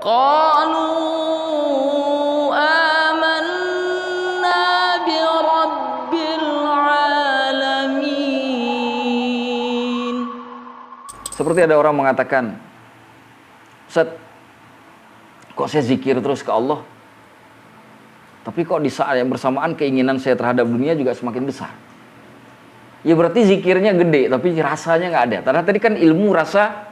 Qalu amanna bi rabbil alamin. Seperti ada orang mengatakan, Ustaz, kok saya zikir terus ke Allah, tapi kok di saat yang bersamaan keinginan saya terhadap dunia juga semakin besar. Ya berarti zikirnya gede, tapi rasanya nggak ada. Karena tadi kan ilmu, rasa,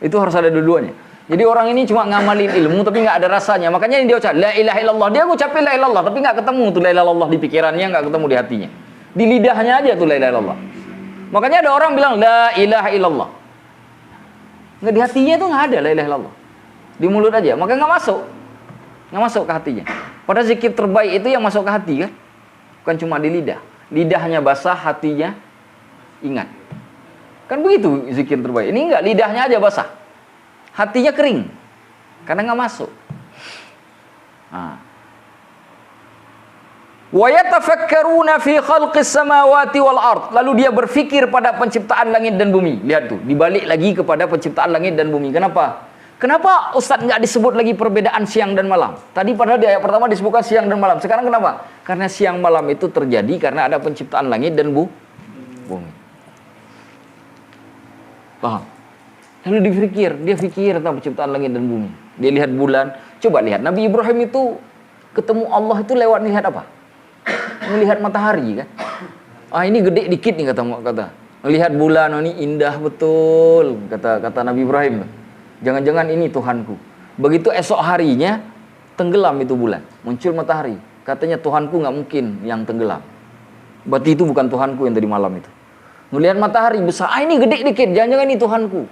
itu harus ada dua-duanya. Jadi orang ini cuma ngamalin ilmu, tapi nggak ada rasanya. Makanya dia ucap, la ilaha illallah. Dia ngucapin la ilaha illallah, tapi nggak ketemu tuh la ilaha illallah di pikirannya, nggak ketemu di hatinya. Di lidahnya aja tuh la ilaha illallah. Makanya ada orang bilang, la ilaha illallah. Nggak, di hatinya itu nggak ada la ilaha illallah. Di mulut aja, maka nggak masuk ke hatinya. Padahal zikir terbaik itu yang masuk ke hati kan, bukan cuma di lidah. Lidahnya basah, hatinya ingat. Kan begitu zikir terbaik. Ini enggak, lidahnya aja basah, hatinya kering karena nggak masuk. Wa yatafakkaruna fi khalqis samawati wal ard. Lalu dia berfikir pada penciptaan langit dan bumi. Lihat tuh, dibalik lagi kepada penciptaan langit dan bumi. Kenapa? Kenapa Ustadz nggak disebut lagi perbedaan siang dan malam? Tadi padahal di ayat pertama disebutkan siang dan malam. Sekarang kenapa? Karena siang malam itu terjadi karena ada penciptaan langit dan bumi. Paham? Lalu dia fikir tentang penciptaan langit dan bumi. Dia lihat bulan. Coba lihat, Nabi Ibrahim itu ketemu Allah itu lewat lihat apa? Melihat matahari kan? Ini gede dikit nih kata. Melihat bulan, ini indah betul kata Nabi Ibrahim. Jangan-jangan ini Tuhanku. Begitu esok harinya tenggelam itu bulan, muncul matahari. Katanya Tuhanku nggak mungkin yang tenggelam. Berarti itu bukan Tuhanku yang tadi malam itu. Melihat matahari besar, ini gede dikit, jangan-jangan ini Tuhanku.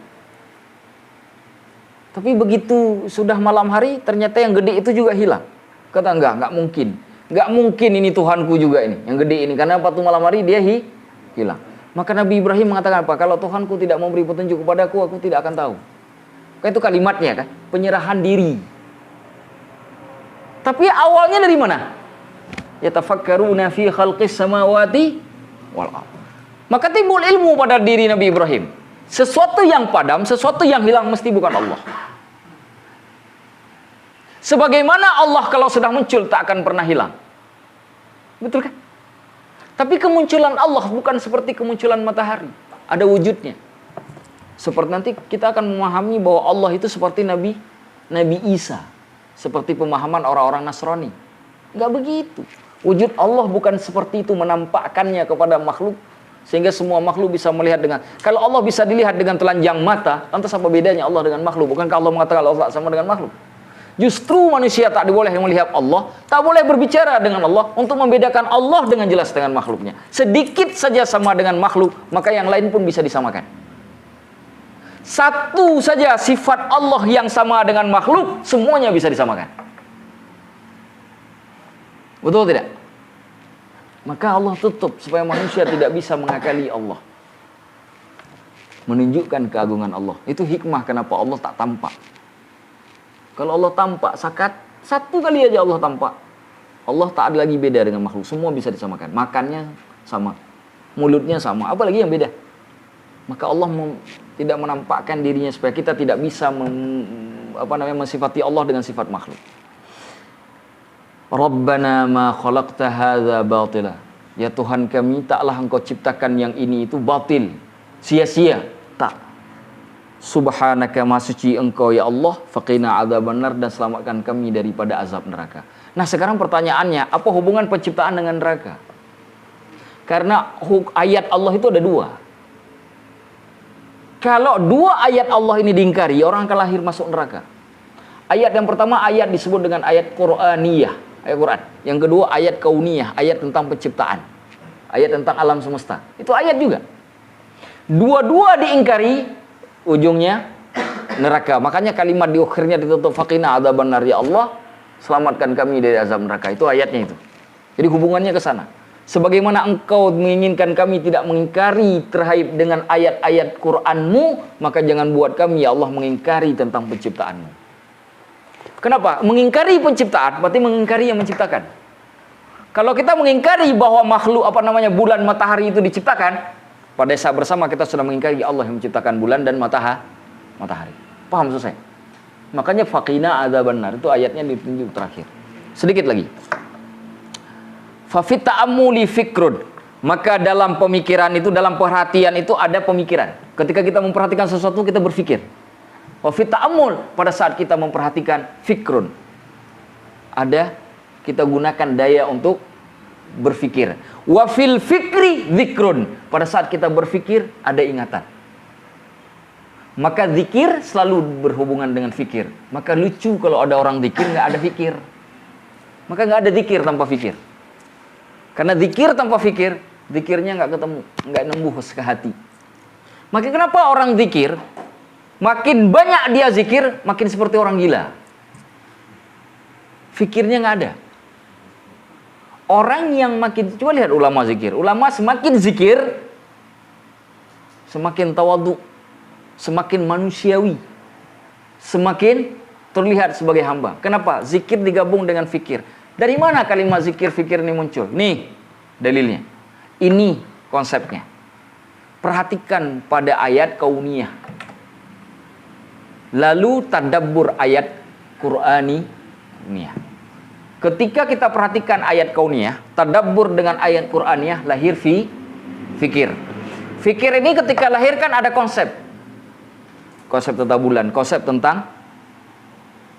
Tapi begitu sudah malam hari, ternyata yang gede itu juga hilang. Kata nggak mungkin. Nggak mungkin ini Tuhanku juga ini, yang gede ini. Karena waktu malam hari dia hilang. Maka Nabi Ibrahim mengatakan apa? Kalau Tuhanku tidak memberi petunjuk kepadaku, aku tidak akan tahu. Kan itu kalimatnya kan, penyerahan diri. Tapi awalnya dari mana? Yatafakkaruna fi khalqis samawati wal ardh. Maka timbul ilmu pada diri Nabi Ibrahim. Sesuatu yang padam, sesuatu yang hilang mesti bukan Allah. Sebagaimana Allah kalau sudah muncul tak akan pernah hilang. Betul kan? Tapi kemunculan Allah bukan seperti kemunculan matahari. Ada wujudnya. Seperti nanti kita akan memahami bahwa Allah itu seperti Nabi Isa. Seperti pemahaman orang-orang Nasrani. Enggak begitu. Wujud Allah bukan seperti itu, menampakkannya kepada makhluk. Sehingga semua makhluk bisa melihat dengan. Kalau Allah bisa dilihat dengan telanjang mata, lantas apa bedanya Allah dengan makhluk? Bukankah Allah mengatakan Allah sama dengan makhluk? Justru manusia tak boleh melihat Allah, tak boleh berbicara dengan Allah untuk membedakan Allah dengan jelas dengan makhluknya. Sedikit saja sama dengan makhluk, maka yang lain pun bisa disamakan. Satu saja sifat Allah yang sama dengan makhluk, semuanya bisa disamakan. Betul tidak? Maka Allah tutup supaya manusia tidak bisa mengakali Allah. Menunjukkan keagungan Allah. Itu hikmah kenapa Allah tak tampak. Kalau Allah tampak sakat, satu kali aja Allah tampak, Allah tak ada lagi beda dengan makhluk. Semua bisa disamakan. Makannya sama, mulutnya sama, apalagi yang beda. Maka Allah tidak menampakkan dirinya supaya kita tidak bisa mensifati Allah dengan sifat makhluk. Rabbana ma khalaqta hadza batila. Ya Tuhan kami, taklah Engkau ciptakan yang ini itu batil, sia-sia. Tak. Subhanaka, maha suci Engkau ya Allah, faqina adzabannar, dan selamatkan kami daripada azab neraka. Nah, sekarang pertanyaannya, apa hubungan penciptaan dengan neraka? Karena ayat Allah itu ada dua. Kalau dua ayat Allah ini diingkari, orang akan lahir masuk neraka. Ayat yang pertama ayat disebut dengan ayat Qur'aniyah, ayat Quran. Yang kedua ayat kauniyah, ayat tentang penciptaan, ayat tentang alam semesta. Itu ayat juga. Dua-dua diingkari, ujungnya neraka. Makanya kalimat di akhirnya ditutup faqina adzabannar, ya Allah, selamatkan kami dari azab neraka. Itu ayatnya itu. Jadi hubungannya ke sana. Sebagaimana Engkau menginginkan kami tidak mengingkari terkait dengan ayat-ayat Qur'an-Mu, maka jangan buat kami ya Allah mengingkari tentang penciptaan-Mu. Kenapa? Mengingkari penciptaan berarti mengingkari yang menciptakan. Kalau kita mengingkari bahwa makhluk bulan, matahari itu diciptakan, pada saat bersama kita sudah mengingkari Allah yang menciptakan bulan dan matahari. Paham maksud saya? Makanya faqina adzabannar itu ayatnya ditunjuk terakhir. Sedikit lagi. Fa fit ta'ammuli fikrun. Maka dalam pemikiran itu, dalam perhatian itu ada pemikiran. Ketika kita memperhatikan sesuatu, kita berpikir. Wa fit ta'ammul, pada saat kita memperhatikan fikrun. Ada, kita gunakan daya untuk berpikir. Wa fil fikri dzikrun. Pada saat kita berpikir, ada ingatan. Maka zikir selalu berhubungan dengan fikir. Maka lucu kalau ada orang zikir nggak ada fikir. Maka nggak ada zikir tanpa fikir. Karena zikir tanpa fikir, zikirnya nggak ketemu, nggak nembus ke hati. Maka kenapa orang zikir, makin banyak dia zikir, makin seperti orang gila. Fikirnya nggak ada. Orang yang makin, coba lihat ulama zikir. Ulama semakin zikir, semakin tawadhu, semakin manusiawi, semakin terlihat sebagai hamba. Kenapa? Zikir digabung dengan fikir. Dari mana kalimat zikir, fikir ini muncul? Nih dalilnya. Ini konsepnya. Perhatikan pada ayat kauniyah. Lalu tadabbur ayat Qur'ani. Ketika kita perhatikan ayat kauniyah, tadabbur dengan ayat Qur'aniyah, lahir fikir. Fikir ini ketika lahir kan ada konsep. Konsep tentang bulan, konsep tentang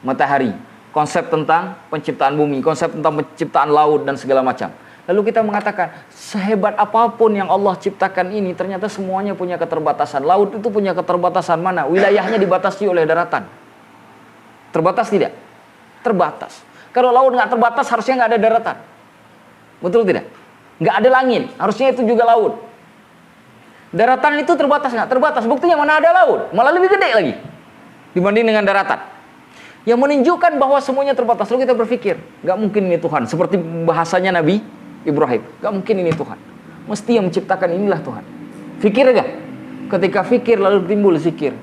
matahari, konsep tentang penciptaan bumi, konsep tentang penciptaan laut dan segala macam. Lalu kita mengatakan, sehebat apapun yang Allah ciptakan ini, ternyata semuanya punya keterbatasan. Laut itu punya keterbatasan mana? Wilayahnya dibatasi oleh daratan. Terbatas tidak? Terbatas. Kalau laut nggak terbatas, harusnya nggak ada daratan. Betul tidak? Nggak ada langit, harusnya itu juga laut. Daratan itu terbatas nggak? Terbatas. Buktinya mana ada laut? Malah lebih gede lagi dibanding dengan daratan. Yang menunjukkan bahwa semuanya terbatas. Lalu kita berpikir, nggak mungkin ini Tuhan. Seperti bahasanya Nabi Ibrahim, nggak mungkin ini Tuhan. Mesti yang menciptakan inilah Tuhan. Fikir nggak? Ketika fikir lalu timbul zikir.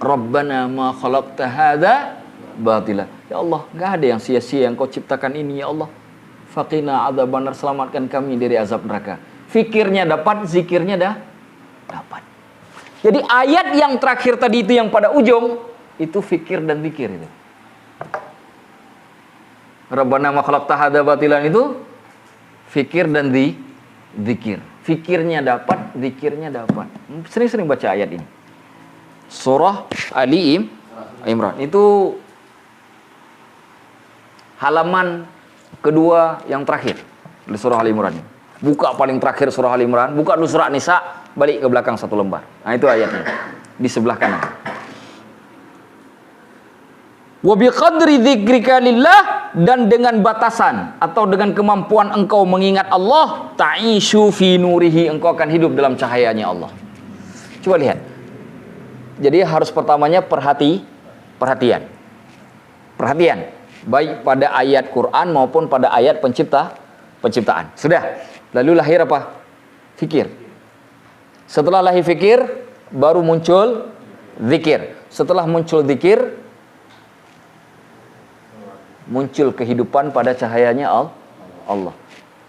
Rabbana ma khalaqta hadza batila. Ya Allah, nggak ada yang sia-sia yang kau ciptakan ini ya Allah. Faqina adzabannar, selamatkan kami dari azab neraka. Fikirnya dapat, zikirnya dapat. Jadi ayat yang terakhir tadi itu yang pada ujung, itu fikir dan zikir itu. Rabbana ma khalaqta hadza batilan itu fikir dan zikir. Fikirnya dapat, zikirnya dapat. Sering-sering baca ayat ini. Surah Ali Imran. Itu halaman kedua yang terakhir di surah Ali Imran. Buka paling terakhir surah Ali Imran, buka dulu surah Nisa, balik ke belakang satu lembar. Nah, itu ayatnya. Di sebelah kanan. Wa biqadri dzikrika lillah, dan dengan batasan atau dengan kemampuan engkau mengingat Allah, ta'ishu fi nurihi, engkau akan hidup dalam cahayanya Allah. Coba lihat. Jadi harus pertamanya perhatian. Baik pada ayat Quran maupun pada ayat penciptaan. Sudah. Lalu lahir apa? Fikir. Setelah lahir fikir, baru muncul zikir. Setelah muncul zikir, muncul kehidupan pada cahayanya Allah.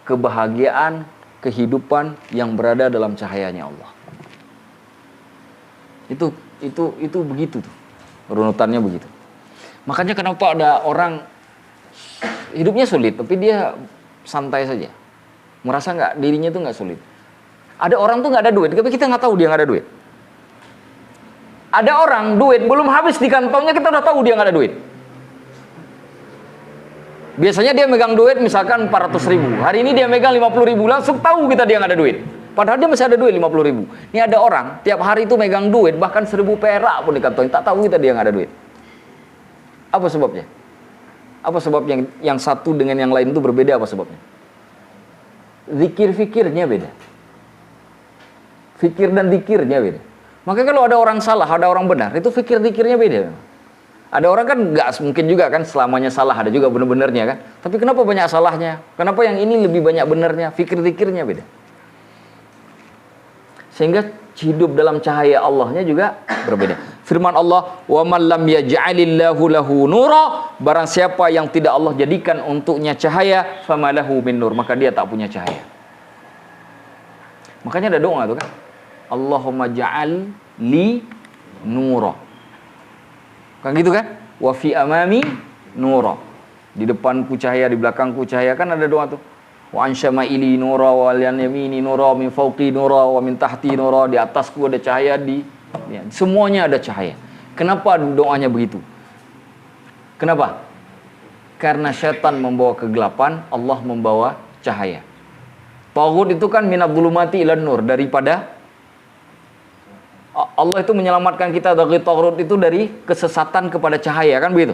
Kebahagiaan, kehidupan yang berada dalam cahayanya Allah. Itu begitu tuh. Runutannya begitu. Makanya kenapa ada orang hidupnya sulit, tapi dia santai saja. Merasa nggak dirinya tuh nggak sulit. Ada orang tuh nggak ada duit, tapi kita nggak tahu dia nggak ada duit. Ada orang duit belum habis di kantongnya, kita udah tahu dia nggak ada duit. Biasanya dia megang duit misalkan 400.000. Hari ini dia megang 50.000, langsung tahu kita dia nggak ada duit. Padahal dia masih ada duit 50.000. Ini ada orang tiap hari itu megang duit bahkan 1.000 perak pun di kantongnya, tak tahu kita dia nggak ada duit. Apa sebabnya? Apa sebabnya yang satu dengan yang lain itu berbeda? Apa sebabnya? Zikir-fikirnya beda. Fikir dan zikirnya beda. Makanya kalau ada orang salah, ada orang benar, itu fikir-zikirnya beda. Ada orang kan nggak mungkin juga kan selamanya salah, ada juga benar-benarnya kan. Tapi kenapa banyak salahnya? Kenapa yang ini lebih banyak benarnya? Fikir-zikirnya beda. Sehingga hidup dalam cahaya Allahnya juga berbeda. Firman Allah, "Wa man lam yaj'alillahu lahu nura", barang siapa yang tidak Allah jadikan untuknya cahaya, famalahu min nur, maka dia tak punya cahaya. Makanya ada doa tuh kan. Allahumma ja'al li nura. Kan gitu kan? Wa fi amami nura. Di depanku cahaya, di belakangku cahaya. Kan ada doa tuh. Wa an syama'ili nura wa an yamini nura min fawqi nura wa min tahti nura. Di atasku ada cahaya, semuanya ada cahaya. Kenapa doanya begitu? Kenapa? Karena syaitan membawa kegelapan, Allah membawa cahaya. Taghut itu kan minadh-dhulumati ilan nur, daripada Allah itu menyelamatkan kita dari taghut itu dari kesesatan kepada cahaya, kan begitu?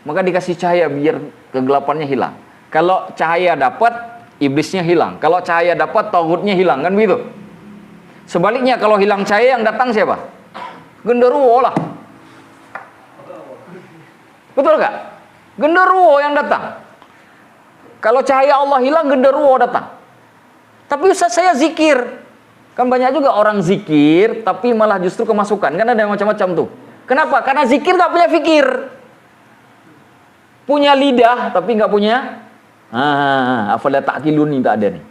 Maka dikasih cahaya biar kegelapannya hilang. Kalau cahaya dapat, iblisnya hilang. Kalau cahaya dapat, taghutnya hilang, kan begitu? Sebaliknya kalau hilang cahaya, yang datang siapa? Genderuwo lah. Betul gak? Genderuwo yang datang. Kalau cahaya Allah hilang, genderuwo datang. Tapi Ustaz, saya zikir. Kan banyak juga orang zikir tapi malah justru kemasukan. Kan ada yang macam-macam tuh. Kenapa? Karena zikir gak punya fikir. Punya lidah tapi gak punya afala ta'qilun, tak ada nih.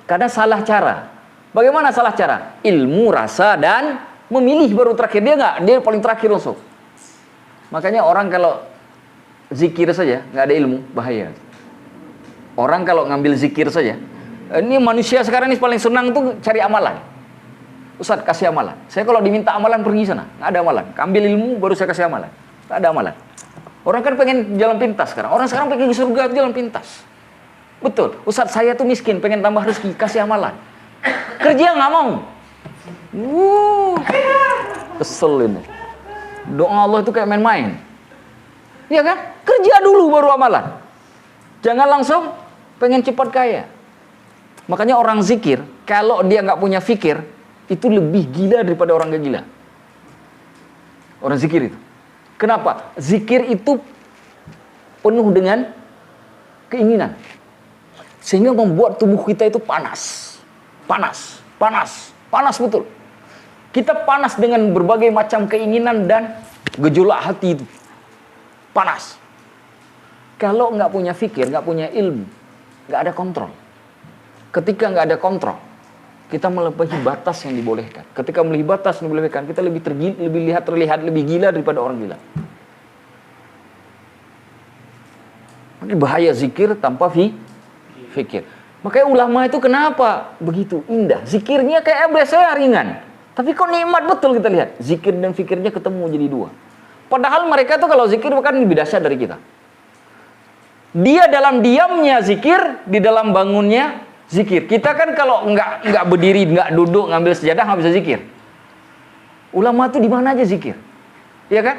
Karena salah cara. Bagaimana salah cara? Ilmu, rasa, dan memilih baru terakhir. Dia paling terakhir langsung. Makanya orang kalau zikir saja nggak ada ilmu, bahaya. Orang kalau ngambil zikir saja, ini manusia sekarang ini paling senang tuh cari amalan. Ustaz, kasih amalan. Saya kalau diminta amalan pergi sana, nggak ada amalan. Ambil ilmu baru saya kasih amalan. Nggak ada amalan. Orang kan pengen jalan pintas sekarang. Orang sekarang pengen ke surga jalan pintas. Betul. Ustaz, saya tuh miskin, pengen tambah rezeki, kasih amalan. Kerja nggak mau. Kesel ini. Doa Allah itu kayak main-main. Iya kan? Kerja dulu baru amalan. Jangan langsung pengen cepat kaya. Makanya orang zikir, kalau dia nggak punya fikir, itu lebih gila daripada orang gak gila. Orang zikir itu. Kenapa? Zikir itu penuh dengan keinginan. Sehingga membuat tubuh kita itu panas. Panas betul. Kita panas dengan berbagai macam keinginan dan gejolak hati itu. Panas. Kalau nggak punya fikir, nggak punya ilmu, nggak ada kontrol. Ketika nggak ada kontrol, kita melebihi batas yang dibolehkan. Ketika melebihi batas yang dibolehkan, kita lebih terlihat lebih gila daripada orang gila. Ini bahaya zikir tanpa fikir. Makanya ulama itu kenapa begitu indah? Zikirnya kayak biasanya ringan. Tapi kok nikmat betul kita lihat. Zikir dan fikirnya ketemu jadi dua. Padahal mereka tuh kalau zikir bukan lebih dahsyat dari kita. Dia dalam diamnya zikir, di dalam bangunnya zikir. Kita kan kalau nggak berdiri, nggak duduk, ngambil sejadah nggak bisa zikir. Ulama tuh di mana aja zikir. Iya kan?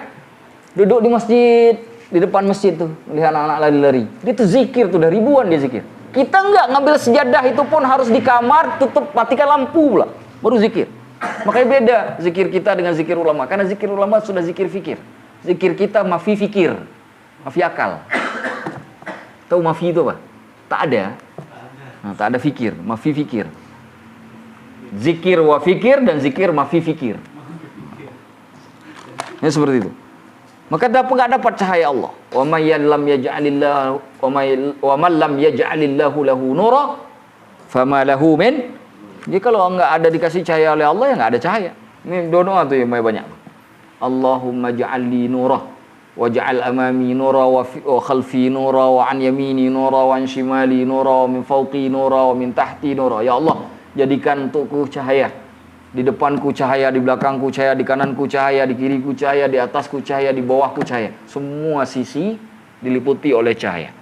Duduk di masjid, di depan masjid tuh, lihat anak-anak lari-lari. Dia tuh zikir tuh, dari ribuan dia zikir. Kita nggak ngambil sejadah itu pun harus di kamar, tutup, matikan lampu pula, baru zikir. Makanya beda zikir kita dengan zikir ulama. Karena zikir ulama sudah zikir fikir. Zikir kita mafi fikir, mafi akal. Tahu mafi itu apa? Tak ada. Nah, tak ada fikir, mafi fikir. Zikir wa fikir dan zikir mafi fikir. Ya seperti itu. Maka nggak dapat cahaya Allah. Wa may lam yaj'alillahu wa man lam yaj'alillahu lahu nura fama lahu min. Jadi kalau nggak ada dikasih cahaya oleh Allah, ya nggak ada cahaya. Ini doa tuh yang banyak. Allahumma ja'alli nura waj'al amami nura wa khalfi nura wa an yamini nura wa an shimali nura wa min fawqi nura wa min tahti nura. Ya Allah, jadikan untukku cahaya. Di depanku cahaya, di belakangku cahaya, di kananku cahaya, di kiriku cahaya, di atasku cahaya, di bawahku cahaya. Semua sisi diliputi oleh cahaya.